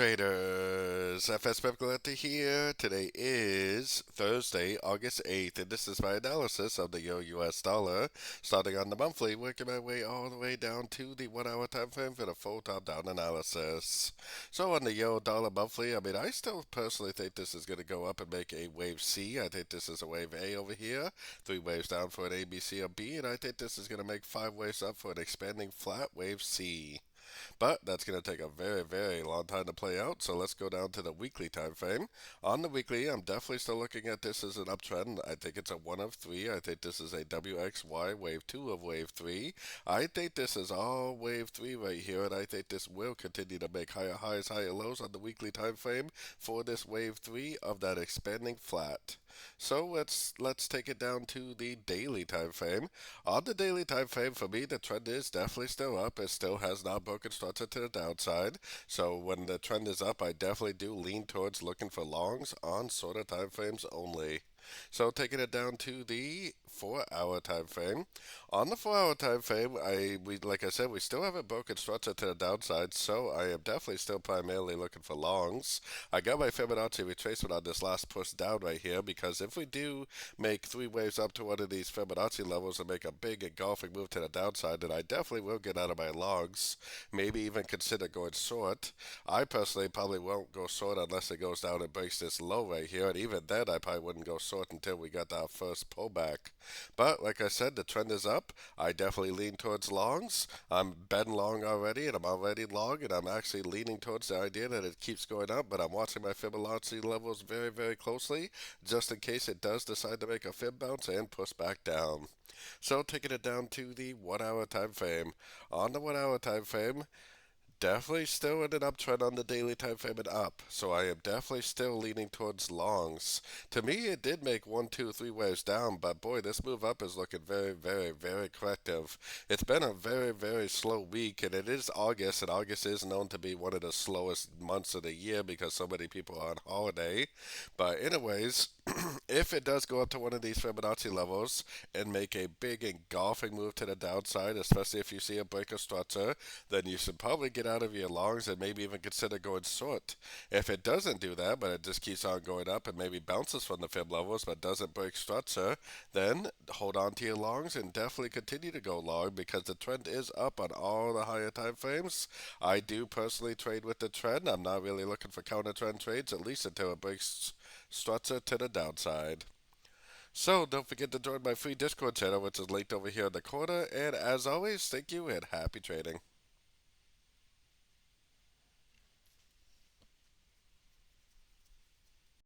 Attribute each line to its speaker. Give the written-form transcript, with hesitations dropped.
Speaker 1: traders, FX Pip Collector here. Today is Thursday, August 8th, and this is my analysis of the Euro-US dollar, starting on the monthly, working my way all the way down to the 1 hour time frame for the full top-down analysis. So on the Euro-dollar monthly, I still personally think this is going to go up and make a wave C. I think this is a wave A over here, 3 waves down for an A, B, C, or B, and I think this is going to make 5 waves up for an expanding flat wave C. But that's going to take a very, very long time to play out, so let's go down to the weekly time frame. On the weekly, I'm definitely still looking at this as an uptrend. I think it's a 1 of 3. I think this is a WXY wave 2 of wave 3. I think this is all wave 3 right here, and I think this will continue to make higher highs, higher lows on the weekly time frame for this wave 3 of that expanding flat. So let's take it down to the daily time frame. On the daily time frame, for me, the trend is definitely still up. It still has not broken structure to the downside. So when the trend is up, I definitely do lean towards looking for longs on shorter time frames only. So taking it down to the 4 hour time frame. On the 4 hour time frame, like I said, we still haven't broken structure to the downside, so I am definitely still primarily looking for longs. I got my Fibonacci retracement on this last push down right here, because if we do make 3 waves up to one of these Fibonacci levels and make a big engulfing move to the downside, then I definitely will get out of my longs, maybe even consider going short. I personally probably won't go short unless it goes down and breaks this low right here, and even then I probably wouldn't go short until we got our first pullback. But like I said, the trend is up. I definitely lean towards longs. I'm betting long already, and I'm already long, and I'm actually leaning towards the idea that it keeps going up, but I'm watching my Fibonacci levels very, very closely, just in case it does decide to make a fib bounce and push back down. So taking it down to the 1 hour time frame. On the 1 hour time frame, definitely still in an uptrend on the daily time frame and up, so I am definitely still leaning towards longs. To me, it did make 1, 2, 3 waves down, but boy, this move up is looking very, very, very corrective. It's been a very, very slow week, and it is August, and August is known to be one of the slowest months of the year because so many people are on holiday. But anyways, if it does go up to one of these Fibonacci levels and make a big engulfing move to the downside, especially if you see a break of structure, then you should probably get out of your longs and maybe even consider going short. If it doesn't do that, but it just keeps on going up and maybe bounces from the fib levels but doesn't break structure, then hold on to your longs and definitely continue to go long because the trend is up on all the higher time frames. I do personally trade with the trend. I'm not really looking for counter trend trades, at least until it breaks structure to the downside. So don't forget to join my free Discord channel, which is linked over here in the corner. And as always, thank you and happy trading.